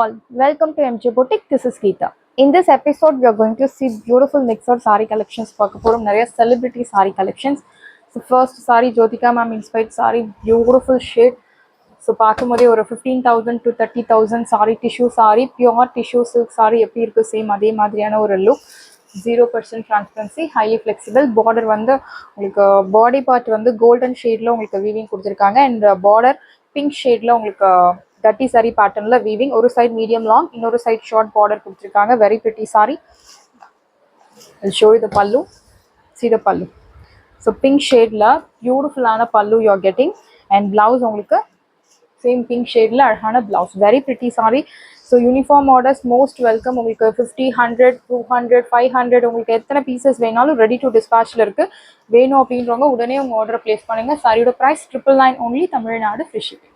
all, welcome to MJ Boutique. This is Geeta. In this episode, we are going to see beautiful mix of saree collections. Nariya celebrity saree collections. So first saree, Jyotika ma'am inspired saree, beautiful shade. So பார்க்கும்போதே ஒரு 15,000 to 30,000 saree tissue saree, pure tissue silk saree எப்படி இருக்கு same அதே மாதிரியான ஒரு look. 0% transparency, highly flexible. Border வந்து உங்களுக்கு body part வந்து கோல்டன் ஷேட்ல உங்களுக்கு வீவிங் கொடுத்துருக்காங்க அண்ட் பார்டர் பிங்க் ஷேட்ல உங்களுக்கு dirty saree patternல weaving. ஒரு side medium long, இன்னொரு side short border கொடுத்துருக்காங்க. Very pretty saree. I'll show you the pallu. See the pallu. So pink shadeல beautiful ஆன pallu you are getting and blouse உங்களுக்கு same pink shadeல அழகான blouse. Very pretty saree. So uniform orders most welcome. உங்களுக்கு 50, 100, 200, 500 உங்களுக்கு எத்தனை pieces வேணாலும் ready to டிஸ்பேச்ல இருக்கு. வேணும் அப்படின்றவங்க உடனே உங்க ஆர்டர் பிளேஸ் பண்ணுங்க. சாரியோட price 999 only, Tamil Nadu free shipping.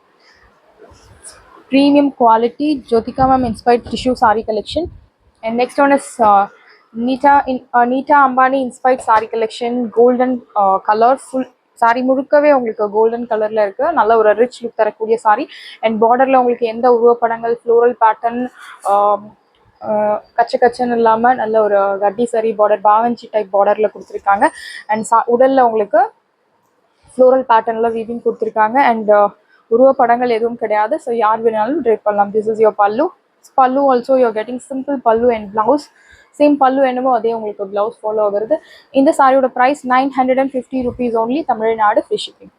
Premium quality Jyotika ma'am inspired tissue saree collection, and next one is Neeta Ambani inspired saree collection. Golden color full saree முழுக்கவே உங்களுக்கு கோல்டன் கலர்ல இருக்கு. நல்ல ஒரு ரிச் லுக் தரக்கூடிய saree and பார்டர்ல உங்களுக்கு எந்த உருவப்படங்கள் ஃப்ளோரல் பேட்டர்ன் கச்சன்னு இல்லாம நல்ல ஒரு கட்டி saree பார்டர் பாவஞ்சி டைப் பார்டர்ல கொடுத்துருக்காங்க அண்ட் உடல்ல உங்களுக்கு ஃப்ளோரல் பேட்டர்ன்ல வீவிங் கொடுத்துருக்காங்க அண்ட் உருவப்படங்கள் எதுவும் கிடையாது. ஸோ யார் வேணாலும் ட்ரேப் பண்ணலாம். This is your pallu. Pallu also you're getting simple pallu and blouse. Same pallu என்னமோ அதே உங்களுக்கு பிளவுஸ் ஃபாலோ ஆகுறது. இந்த சாரியோட price 950 rupees only, Tamil Nadu free shipping.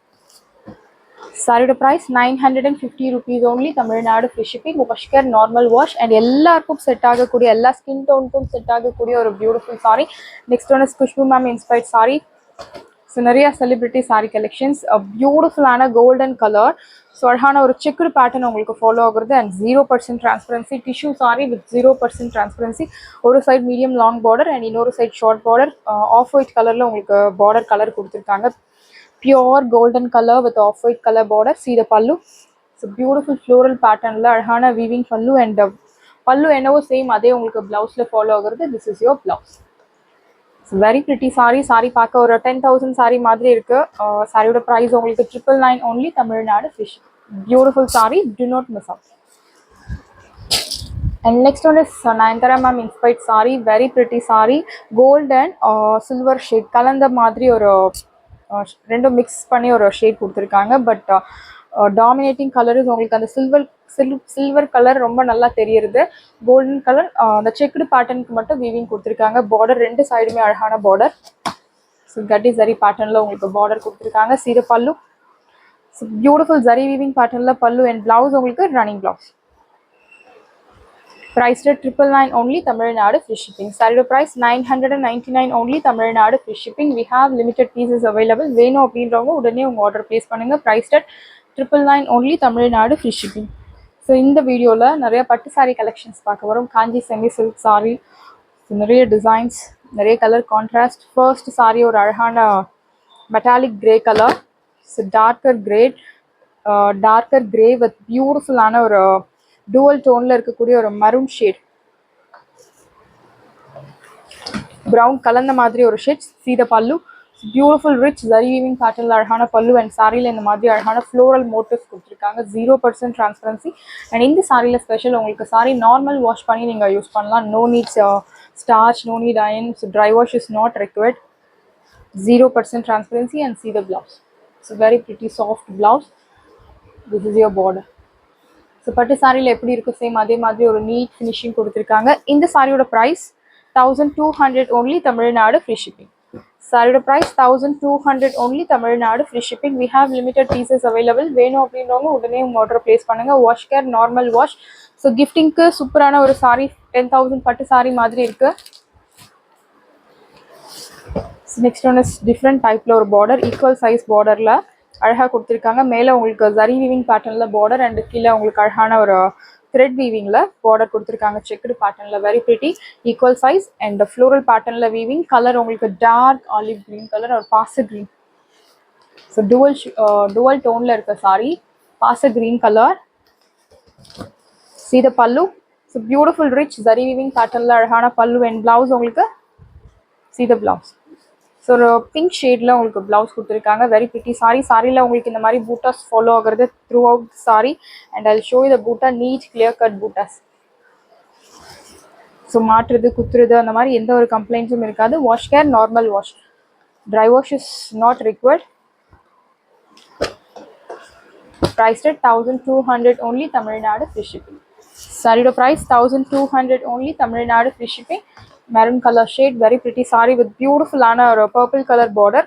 சாரியோட price 950 rupees only, Tamil Nadu free shipping. Wash care normal wash and எல்லாருக்கும் செட் ஆகக்கூடிய எல்லா ஸ்கின் டோனுக்கும் செட் ஆகக்கூடிய ஒரு beautiful sari. Next one is Khushbu ma'am inspired sari. So நிறைய செலிபிரிட்டி சாரி கலெக்ஷன்ஸ். பியூட்டிஃபுல்லான கோல்டன் கலர். ஸோ அழகான ஒரு செக்குடு பேட்டர்ன் உங்களுக்கு ஃபாலோ ஆகுறது and 0% transparency tissue sari with 0% transparency. ஒரு side medium long border and இன்னொரு side short border. Off white கலரில் உங்களுக்கு பார்டர் கலர் கொடுத்துருக்காங்க. Pure golden colour with off white colour border. See the pallu. So beautiful floral பேட்டர்னில் அழகான weaving பல்லு and பல்லு என்னவோ சேம் அதே உங்களுக்கு பிளவுஸில் ஃபாலோ ஆகுறது. This is your blouse. Very pretty sorry. Sorry பார்க்க ஒரு 10,000 சாரி மாதிரி இருக்கு. சாரியோட ப்ரைஸ் உங்களுக்கு 999 only, Tamil Nadu free shipping. Beautiful sari, do not miss out. And next one is Nayanthara ma'am inspired sari. Very pretty sari. Gold and silver shade கலந்த மாதிரி ஒரு ரெண்டும் மிக்ஸ் பண்ணி ஒரு ஷேட் கொடுத்துருக்காங்க. பட் டாமினேட்டிங் கலர் இஸ் உங்களுக்கு அந்த சில்வர் கலர் ரொம்ப நல்லா தெரியுது. கோல்டன் கலர் அந்த செக்குடு பேட்டர்னுக்கு மட்டும் வீவிங் கொடுத்துருக்காங்க. பார்டர் ரெண்டு சைடுமே அழகான பார்டர். ஸோ கட்டி ஜரி பேட்டர்னில் உங்களுக்கு பார்டர் கொடுத்துருக்காங்க. சீர பல்லு. ஸோ பியூட்டிஃபுல் ஜரி வீவிங் பேட்டர்னில் பல்லு அண்ட் பிளவுஸ் உங்களுக்கு running blouse. Price 999 only, Tamil Nadu free shipping. சாரியோட price 999 only, Tamil Nadu free shipping. We have limited pieces available. வேணும் அப்படின்றவங்க உடனே உங்கள் ஆர்டர் பிளேஸ் பண்ணுங்கள். Price 999 only, Tamil Nadu free shipping. So இந்த வீடியோவில் நிறைய பட்டு சாரீ கலெக்ஷன்ஸ் பார்க்க வரும். Kanchi semi silk sari. So நிறைய டிசைன்ஸ், நிறைய கலர் கான்ட்ராஸ்ட். ஃபர்ஸ்ட் சாரீ ஒரு அழகான metallic grey colour. So darker grey with பியூட்டிஃபுல்லான ஒரு டூவல் டோனில் இருக்கக்கூடிய ஒரு மரூன் ஷேட், ப்ரௌன் கலந்த மாதிரி ஒரு ஷேட். சீத பல்லு. பியூட்டிஃபுல் ரிச் ஜரி வீவிங் பேட்டர்னில் அழகான பல்லு அண்ட் சாரியில் இந்த மாதிரி அழகான ஃப்ளோரல் மோட்டிவ்ஸ் கொடுத்துருக்காங்க. 0% டிரான்ஸ்பரன்சி அண்ட் இந்த சாரியில் ஸ்பெஷல் உங்களுக்கு சாரி நார்மல் வாஷ் பண்ணி நீங்கள் யூஸ் பண்ணலாம். No needs starch, no need iron. So dry wash is not required. 0% transparency and see the blouse. So very pretty soft blouse. This is your border. So பட்டு சாரியில் எப்படி இருக்கும் same அதே மாதிரி ஒரு நீட் ஃபினிஷிங் கொடுத்துருக்காங்க. இந்த சாரியோட price 1200 only, Tamil Nadu free shipping. சாரியோட price 1200 only, Tamil Nadu free shipping. We have limited pieces available. வேணும் அப்படின்றவங்க உடனே உங்கள் ஆர்டர் பிளேஸ் பண்ணுங்கள். Wash care normal wash. So கிஃப்டிங்க்கு சூப்பரான ஒரு சாரி 10,000 பட்டு சாரி மாதிரி இருக்கு. நெக்ஸ்ட் ஒன் இஸ் டிஃப்ரெண்ட் டைப்ல ஒரு பார்டர். ஈக்குவல் சைஸ் பார்டர்ல அழகாக கொடுத்துருக்காங்க. மேலே உங்களுக்கு ஜரி வீவிங் பேட்டர்னில் பார்டர் அண்ட் கீழே உங்களுக்கு அழகான ஒரு த்ரெட் வீவிங்கில் பார்டர் கொடுத்துருக்காங்க. செக்குடு பேட்டர்னில் very pretty. Equal size and floral பேட்டர்னில் வீவிங். கலர் உங்களுக்கு டார்க் ஆலிவ் க்ரீன் கலர் ஒரு பாச க்ரீன். ஸோ டுவல் டோனில் இருக்க சாரி. பாச க்ரீன் கலர். சீத பல்லு. So beautiful rich zari weaving பேட்டர்னில் அழகான பல்லு அண்ட் பிளவுஸ் உங்களுக்கு சீத பிளவுஸ். ஸோ ஒரு பிங்க் ஷேடில் உங்களுக்கு ப்ளவுஸ் கொடுத்துருக்காங்க. Very pretty sari. சாரியில் உங்களுக்கு இந்த மாதிரி பூட்டாஸ் ஃபாலோ ஆகுறது throughout sari and I show you the buta. Neat clear cut butas. So மாற்றுறது குத்துறது அந்த மாதிரி எந்த ஒரு கம்ப்ளைண்ட்ஸும் இருக்காது. Wash care normal wash, dry wash is not required. Priced at 1200 only, Tamil Nadu free shipping. Saree price 1200 only, Tamil Nadu free shipping. Maroon color shade, very pretty saree with beautiful or purple color border.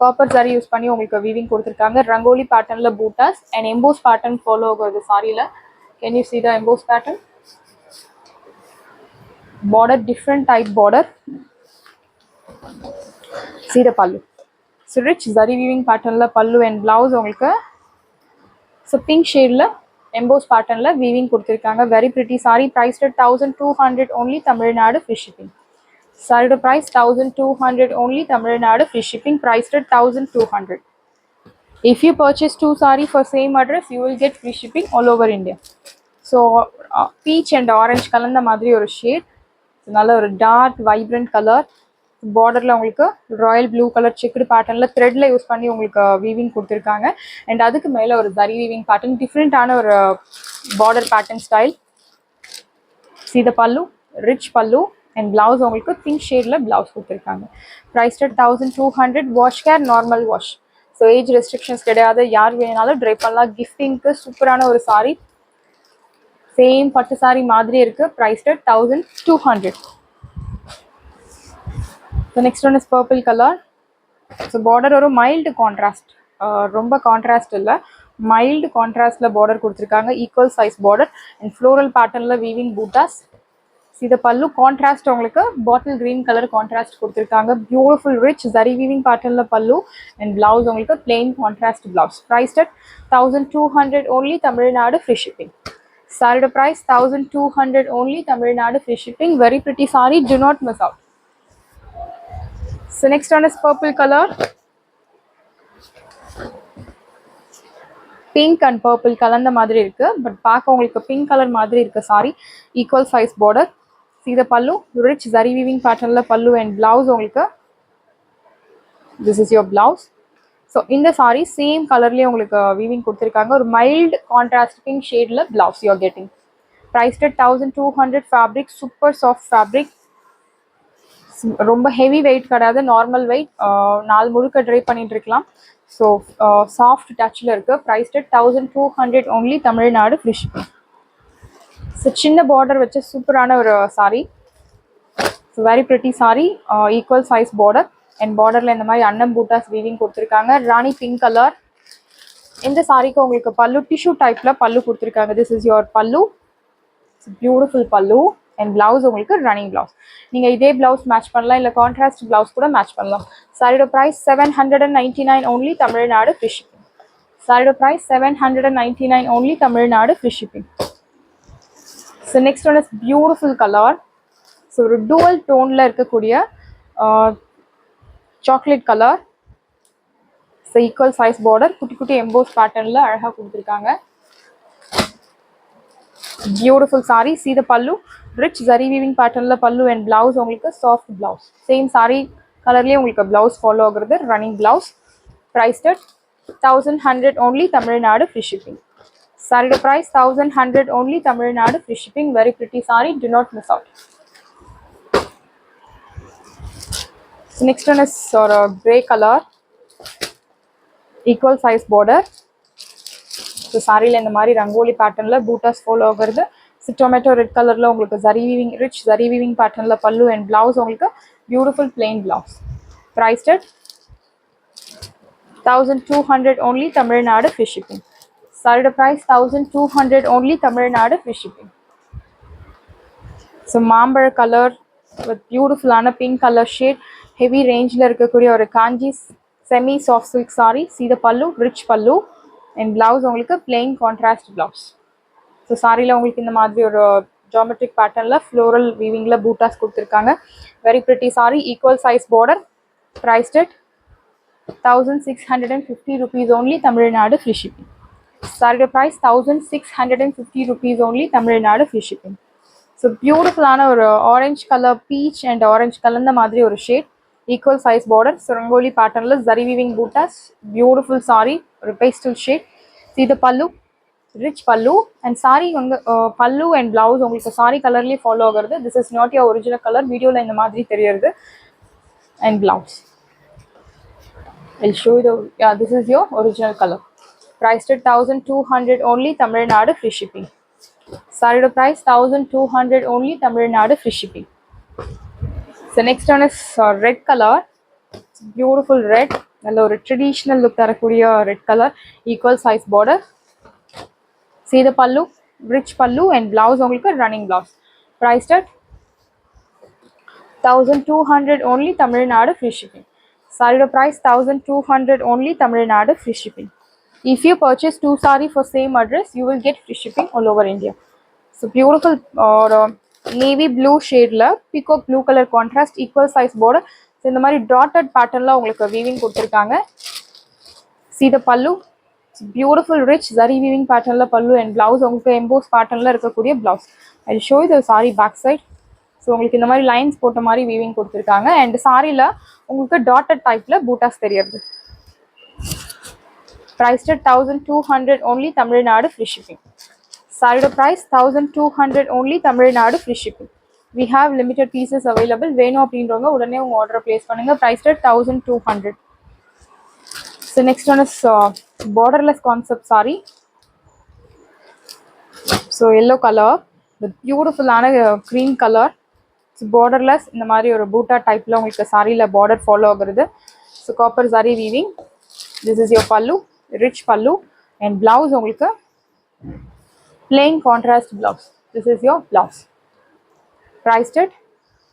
Copper saree use பண்ணி உங்களுக்கு weaving கொடுத்திருக்காங்க. Rangoli patternல bootas and emboss pattern follow ஆகுது சாரில. Can you see the emboss pattern? Border, different type border. See the pallu. So rich zari weaving patternல pallu and blouse உங்களுக்கு. So pink shadeல emboss patternல weaving கொடுத்திருக்காங்க. Very pretty saree, priced at 1200 only, Tamil Nadu free shipping. Saree price 1200 only, Tamil Nadu free shipping, priced at 1200. If you purchase 2 saree for same address, you will get free shipping all over India. So peach and orange கலந்த மாதிரி ஒரு shade, நல்ல ஒரு dark vibrant color. பார்டர்ல உங்களுக்கு Royal blue colour checked பேட்டர்ன்ல த்ரெட்ல use பண்ணி உங்களுக்கு வீவிங் கொடுத்துருக்காங்க. அண்ட் அதுக்கு மேல ஒரு ஜரி வீவிங் பேட்டர்ன், டிஃப்ரெண்டான ஒரு border pattern style. See the pallu, rich pallu and blouse உங்களுக்கு பிங்க் ஷேட்ல பிளவுஸ் கொடுத்துருக்காங்க. Priced at 1200. Wash care normal wash. So age restrictions கிடையாது, யார் வேணாலும் ட்ரை பண்ணலாம். கிஃப்டிங்க்கு சூப்பரான ஒரு சாரி, சேம் பட்டு சாரி மாதிரி இருக்கு. Priced at 1200. The next one is purple color. So border ஒரு mild contrast, ரொம்ப contrast இல்ல, mild contrastல border கொடுத்திருக்காங்க. Equal size border and floral patternல weaving bootas. See the pallu, contrast உங்களுக்கு bottle green color contrast கொடுத்திருக்காங்க. Beautiful rich zari weaving patternல pallu and blouse உங்களுக்கு plain contrast blouse. Priced at 1200 only, Tamil Nadu free shipping. Saree price 1200 only, Tamil Nadu free shipping. Very pretty saree, do not miss out. So next one is purple color. Pink and purple கலந்த மாதிரி இருக்கு, but பார்க்க உங்களுக்கு pink colour மாதிரி இருக்கு sorry. Equal size border. See the pallu, rich zari weaving patternல pallu and blouse உங்களுக்கு. This is your blouse. So இந்த sorry same கலர்லயே உங்களுக்கு weaving கொடுத்திருக்காங்க. ஒரு mild contrast pink shadeல blouse you are getting. Priced at 1200. Fabric super soft fabric, ரொம்ப heavy weight கிடையாது, normal wait, நாள் முழுக்க try பண்ணிட்டு இருக்கலாம். ஸோ சாஃப்ட் டச்சில் இருக்குது. Prized 1200 only, Tamil Nadu free shipping. So சின்ன பார்டர் வச்ச சூப்பரான ஒரு sorry. So very pretty sari, equal size border and பார்டரில் இந்த மாதிரி அன்னம் பூட்டாஸ் வீவிங் கொடுத்துருக்காங்க. ராணி பிங்க் கலர். இந்த சாரிக்கு உங்களுக்கு பல்லு டிஷ்யூ டைப்பில் பல்லு கொடுத்துருக்காங்க. திஸ் இஸ் யுவர் பல்லு, பியூட்டிஃபுல் பல்லு அண்ட் பிளவுஸ் உங்களுக்கு ரன்னிங் பிளவுஸ். நீங்கள் இதே பிளவுஸ் மேட்ச் பண்ணலாம், இல்லை கான்ட்ராஸ்ட் பிளவுஸ் கூட மேட்ச் பண்ணலாம். சாரியோட price 799 only, Tamil Nadu free shipping. சாரியோட price 799 only, Tamil Nadu free shipping. So next one is beautiful colour. So ஒரு டூவல் டோனில் இருக்கக்கூடிய chocolate colour. So equal size border, குட்டி குட்டி எம்போஸ் பேட்டர்னில் அழகாக கொடுத்துருக்காங்க. Beautiful saree. See the pallu, rich zari weaving patternல pallu and blouse உங்களுக்கு soft blouse. Same saree கலர்லயே உங்களுக்கு blouse follow ஆகுறது, running blouse. Priced at 1100 only, Tamil Nadu free shipping. Saree price 1100 only, Tamil Nadu free shipping. Very pretty saree, do not miss out. So next one is grey color, equal size border. So சாரியில் இந்த மாதிரி ரங்கோலி பேட்டர்னில் buttas follow ஆகுறது. So tomato red கலரில் உங்களுக்கு zari weaving, rich zari weaving பேட்டர்னில் pallu and blouse உங்களுக்கு beautiful plain blouse. Priced at 1200 only, Tamil Nadu free shipping. சாரியோட price 1200 only, Tamil Nadu free shipping. So மாம்பழ கலர் வித் பியூட்டிஃபுல்லான பிங்க் கலர் ஷேட், ஹெவி ரேஞ்சில் இருக்கக்கூடிய ஒரு Kanchi semi soft silk sari. See the pallu, rich pallu and blouse உங்களுக்கு plain contrast blouse. So சாரியில் உங்களுக்கு இந்த மாதிரி ஒரு ஜாமெட்ரிக் பேட்டர்னில் ஃப்ளோரல் வீவிங்கில் பூட்டாஸ் கொடுத்துருக்காங்க. Very pretty sari, equal size border. Priced at 1650 rupees only, Tamil Nadu free shipping. சாரியோட price 1650 rupees only, Tamil Nadu free shipping. So பியூட்டிஃபுல்லான ஒரு orange colour, peach and orange கலந்த மாதிரி ஒரு shade, equal size border. So rangoli patternless zari weaving bootas, beautiful saree, or pastel shade. See the pallu, rich pallu and saree pallu and blouse உங்களுக்கு saree கலர்லயே follow ஆகுறது. This is not your original color. வீடியோல இந்த மாதிரி தெரியுது. And blouse. I'll show you the, yeah, this is your original color. Priced at 1200 only, Tamil Nadu, free shipping. Saree price 1200 only, Tamil Nadu, free shipping. So next one is red color. It's beautiful red. நல்ல ஒரு traditional look தரக்கூடிய red color, equal size border. See the pallu, rich pallu and blouse உங்களுக்கு running blouse. Priced at 1200 only, Tamil Nadu, free shipping. Saree price 1200 only, Tamil Nadu, free shipping. If you purchase 2 saree for same address, you will get free shipping all over India. So beautiful navy blue shade la peacock blue color contrast, equal size border. So இந்த மாதிரி dotted pattern la உங்களுக்கு weaving கொடுத்திருக்காங்க. See the pallu. It's beautiful rich zari weaving pattern la pallu and blouse உங்களுக்கு embossed pattern la இருக்கக்கூடிய blouse. I'll show you the saree back side. So உங்களுக்கு இந்த மாதிரி lines போட்ட மாதிரி weaving கொடுத்திருக்காங்க and saree la உங்களுக்கு dotted type la bootas தெரியுது. Priced at 1200 only, Tamil Nadu, free shipping. Saree price 1200 only, Tamil Nadu, free shipping. We have limited pieces available. வேணும் அப்படின்றவங்க உடனே உங்க ஆர்டர் பிளேஸ் பண்ணுங்க. Priced at 1200. So next one is borderless concept saree. So yellow color with beautiful cream color. It's borderless. இந்த மாதிரி ஒரு பூட்டா டைப்ல உங்களுக்கு சாரியில border follow ஆகுறது. So copper zari weaving. This is your pallu, rich pallu and blouse உங்களுக்கு plain contrast blouse. This is your blouse. Priced at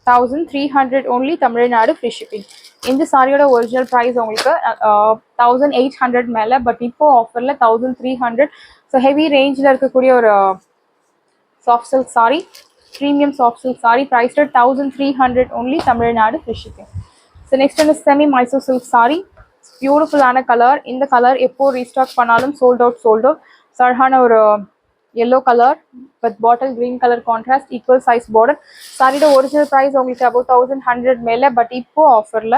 1300 only, Tamil Nadu, free shipping. இந்த சாரியோட original price உங்களுக்கு 1800 மேல, பட் இப்போ ஆஃபர்ல 1300. So heavy ரேஞ்சில் இருக்கக்கூடிய ஒரு soft silk sorry, premium soft silk sorry, priced at 1300 only, Tamil Nadu, free shipping. So next வந்து செமி மைசூர் சில்க் சாரி. பியூட்டிஃபுல்லான கலர். இந்த கலர் எப்போ ரீஸ்டாக் பண்ணாலும் சோல்ட் அவுட். ஸோ அழகான ஒரு yellow color with bottle green color contrast, equal size border. சாரியோட original price உங்களுக்கு about 1100 மேல, பட் இப்போ ஆஃபர்ல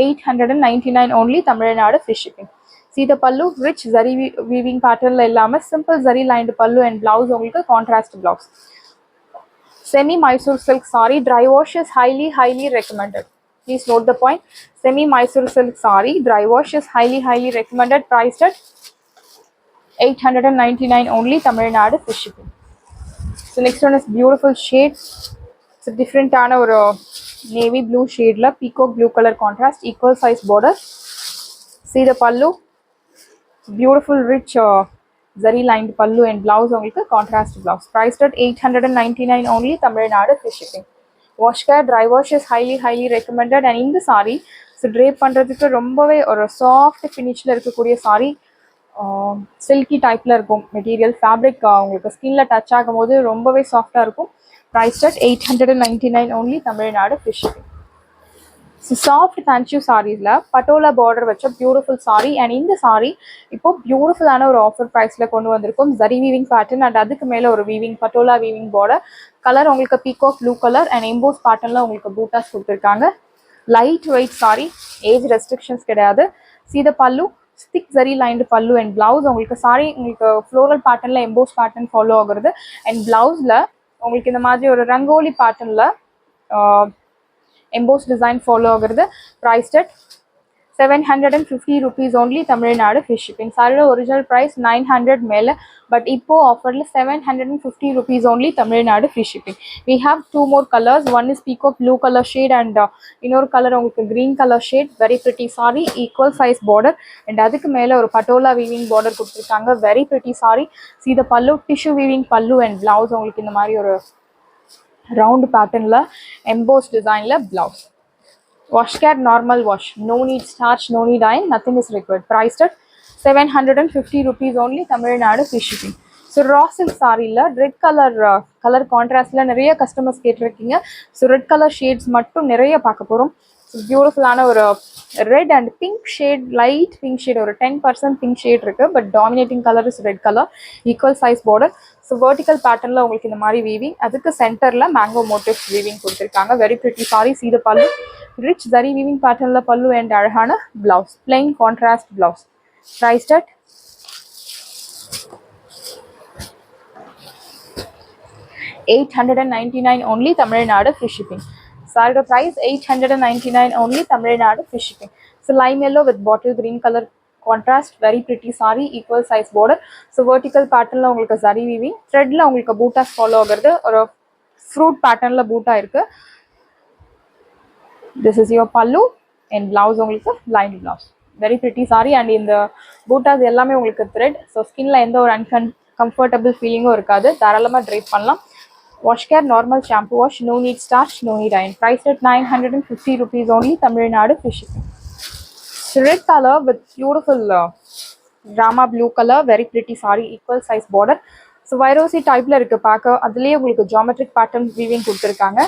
899 only, Tamil Nadu, free shipping. See the pallu, rich zari weaving pattern la illama simple zari lined pallu and blouse உங்களுக்கு contrast blouse. Semi Mysore silk saree, dry wash is highly recommended. Please note the point. Semi Mysore silk saree, dry wash is highly recommended. Priced at 899 only, Tamil Nadu, free shipping. So next one is beautiful shade. It's a different or navy blue shade la peacock blue color contrast, equal size border. See the pallu. Beautiful rich zari lined pallu and blouse உங்களுக்கு contrast blouse. Priced at 899 only, Tamil Nadu, free shipping. Wash care, dry wash is highly recommended. And இந்த saree so drape பண்றதுக்கு ரொம்பவே ஒரு soft finishல இருக்கக்கூடிய saree. Silky டைப்ல இருக்கும் material. Fabric உங்களுக்கு ஸ்கின்ல டச் ஆகும்போது ரொம்பவே சாஃப்டா இருக்கும். Priced at 899 only, Tamil Nadu, free shipping. So soft தேங்க்யூ சாரீஸ்ல பட்டோலா பார்டர் வச்ச பியூட்டிஃபுல் சாரீ. அண்ட் இந்த சாரீ இப்போ பியூட்டிஃபுல்லான ஒரு ஆஃபர் ப்ரைஸ்ல கொண்டு வந்திருக்கும். ஜரி வீவிங் பேட்டர்ன் அண்ட் அதுக்கு மேல ஒரு weaving patola weaving border. Colour உங்களுக்கு peacock blue colour and emboss பேட்டர்ன்ல உங்களுக்கு பூட்டாஸ் கொடுத்துருக்காங்க. Light weight sari, age restrictions கிடையாது. See the pallu, thick zari lined pallu and blouse உங்களுக்கு சாரி உங்களுக்கு ஃப்ளோரல் பேட்டர்ன்ல எம்போஸ் பேட்டர்ன் ஃபாலோ ஆகுறது. அண்ட் பிளவுஸ்ல உங்களுக்கு இந்த மாதிரி ஒரு ரங்கோலி பேட்டர்ன்ல embossed design follow ஆகுறது. Priced at 750 rupees only, Tamil Nadu, free shipping. சாரியோட ஒரிஜினல் பிரைஸ் 900 மேல, பட் இப்போ ஆஃபர்ல 750 rupees only, Tamil Nadu, free shipping. We have two more colors. One is peacock blue color shade and இன்னொரு colour உங்களுக்கு green color shade. Very pretty saree, equal size border and அதுக்கு மேல ஒரு patola weaving border கொடுத்திருக்காங்க. Very pretty saree. See the pallu, tissue weaving pallu and blouse உங்களுக்கு இந்த மாதிரி ஒரு round patternல embossed designல blouse. Wash care, normal wash, no need starch, no need iron, nothing is required. Priced at 750 rupees only, Tamil Nadu, free shipping. So raw silk saree la red color contrast la நிறைய customers கேட்டிருக்கீங்க. So red color shades மட்டும் நிறைய பார்க்க போறோம். So beautiful ஆன ஒரு red and pink shade, light pink shade, ஒரு 10% pink shade இருக்கு, but dominating color is red color, equal size border. So vertical patternல உங்களுக்கு இந்த மாதிரி weaving, அதுக்கு சென்டர்ல mango motif weaving கொடுத்திருக்காங்க. Very pretty saree. See the pallu, rich zari weaving patternல pallu and அழகான blouse, plain contrast blouse. Priced at 899 only, Tamil Nadu free shipping. Saree price 899 only, Tamil Nadu free shipping. So lime yellow with bottle green color contrast, very pretty saree, equal size border. So vertical pattern la ungalku zari weaving, thread la ungalku bootas follow agarudhu, or fruit pattern la boota irukku. This is your pallu and blouse ungalku lined blouse. Very pretty saree, and in the bootas ellame ungalku thread, so skin la endha or uncomfortable feeling irukadu, tharalama drape pannalam. Wash care normal shampoo wash, no need starch, no need iron. Priced at 950 rupees only, Tamil Nadu free shipping. Red color with beautiful drama blue color, very pretty saree, equal size border. So Vairosi type la irukku paaka, adliye ungalku geometric pattern weaving kuduthirukanga.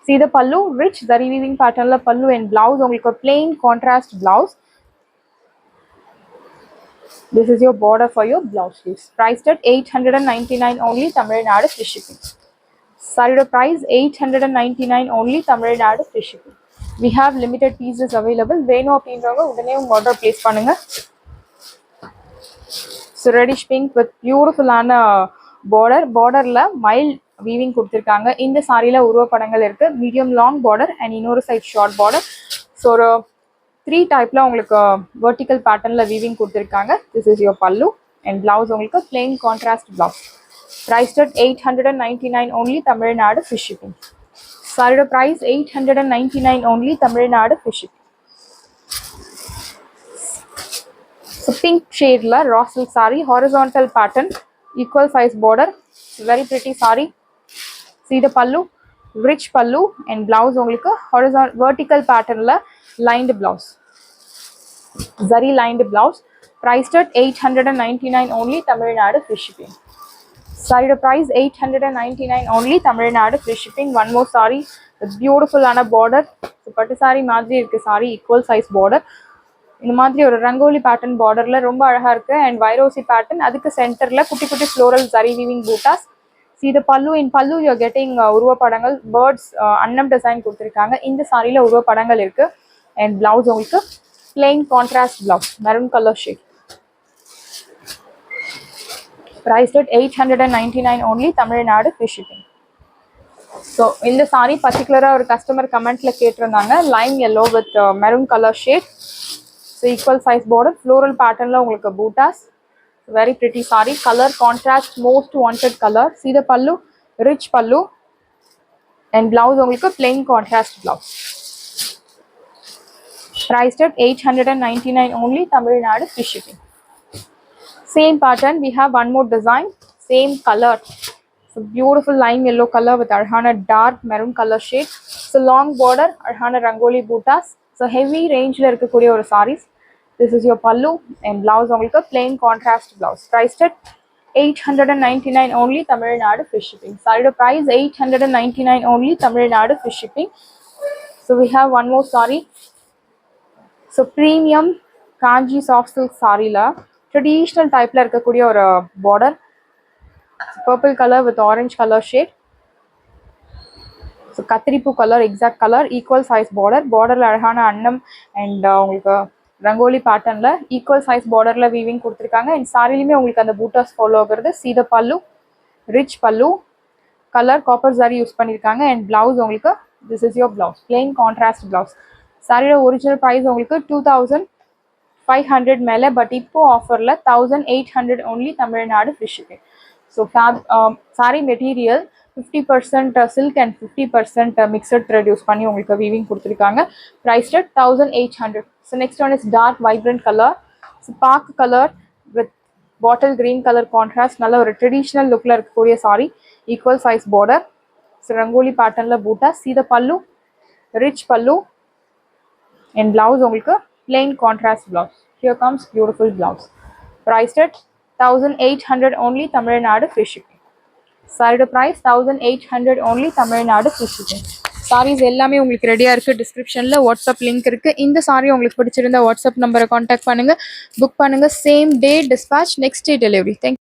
See the pallu, rich zari weaving pattern la pallu, and blouse ungalku plain contrast blouse. This is your border for your blouse sleeves. Priced at 899 only, Tamil Nadu free shipping. Saree price 899 only, Tamil Nadu free shipping. We have limited pieces available. Veno அப்படின்றவங்க உடனே உங்க order place பண்ணுங்க. So reddish pink with beautiful ஆன borderல mild weaving கொடுத்திருக்காங்க. இந்த சாரியில உருவ படங்கள் இருக்கு. Medium long border and இன்னொரு side short border. So ஒரு 3 டைப்ல உங்களுக்கு vertical patternல weaving கொடுத்திருக்காங்க. This is your pallu, and blouse உங்களுக்கு plain contrast blouse. Priced at 899 only, Tamil Nadu free shipping. Saree price 899 only, Tamil Nadu free shipping. So pink shade la raw silk saree, horizontal pattern, equal size border, very pretty saree. See the pallu, rich pallu, and blouse ungalku horizontal vertical pattern la lined blouse, zari lined blouse. Priced at 899 only, Tamil Nadu free shipping. Saree price 899 only, Tamil Nadu free shipping. One more saree with beautiful ana border. So pattu saree மாதிரி இருக்கு saree, equal size border. இந்த மாதிரி ஒரு rangoli pattern பார்டர்ல ரொம்ப அழகா இருக்கு, and வைரோசி pattern, அதுக்கு சென்டர்ல குட்டி குட்டி floral zari weaving bootas. See the pallu, in pallu you are getting உருவ படங்கள், birds அன்னம் டிசைன் கொடுத்திருக்காங்க. இந்த சாரியில உருவ படங்கள் இருக்கு, and blouse உங்களுக்கு plain contrast blouse, maroon color shade. Priced at 899 only, Tamil Nadu free shipping. So இந்த saree particular ஒரு customer commentல கேட்டிருந்தாங்க, lime yellow with maroon color shade. So equal size border, floral patternல உங்களுக்கு bootas, very pretty saree, color contrast most wanted color. See the pallu, rich pallu, and blouse உங்களுக்கு plain contrast blouse. Priced at 899 only, Tamil Nadu free shipping. Same pattern, we have one more design, same color. So beautiful lime yellow color with arhana dark maroon color shade. So long border, arhana rangoli bootas. So heavy range la irukkudiya or sarees. This is your pallu, and blouse ungalku plain contrast blouse. Priced at 899 only, Tamil Nadu free shipping. Saree price 899 only, Tamil Nadu free shipping. So we have one more saree. So premium kanji soft silk saree la traditional type la irukkudiya or border, purple color with orange color shade. So kathiripu color, exact color, equal size border, borderல அழகான அன்னம், and உங்களுக்கு ரங்கோலி பேட்டர்ன்ல equal size borderல weaving கொடுத்திருக்காங்க, and சாரிலயுமே உங்களுக்கு அந்த bootas follow ஆகுறது. See the pallu, rich pallu, color copper zari use பண்ணிருக்காங்க, and blouse உங்களுக்கு this is your blouse, plain contrast blouse. சாரியோட ஒரிஜினல் price உங்களுக்கு 2500 மேல, பட் இப்போ ஆஃபர்ல 1800 only, Tamil Nadu free shipping. So saree material 50% silk and 50% mixed thread use பண்ணி உங்களுக்கு weaving கொடுத்திருக்காங்க. Priced at 1800. So next one is dark vibrant color. So park color with bottle green color contrast, நல்ல ஒரு traditional lookல இருக்கக்கூடிய saree, equal size border. So rangoli patternல bootas. See the pallu, rich pallu, and blouse உங்களுக்கு plain contrast blouse. Here comes beautiful blouse. Priced at 1800 only, Tamil Nadu free shipping. Saree price 1800 only, Tamil Nadu free shipping. Sarees எல்லாமே உங்களுக்கு ரெடியா இருக்கு. டிஸ்கிரிப்ஷன்ல WhatsApp link இருக்கு. இந்த sorry உங்களுக்கு பிடிச்சிருந்தா வாட்ஸ்அப் நம்பரை கான்டாக்ட் பண்ணுங்க, புக் பண்ணுங்க. Same day dispatch, next day delivery. Thank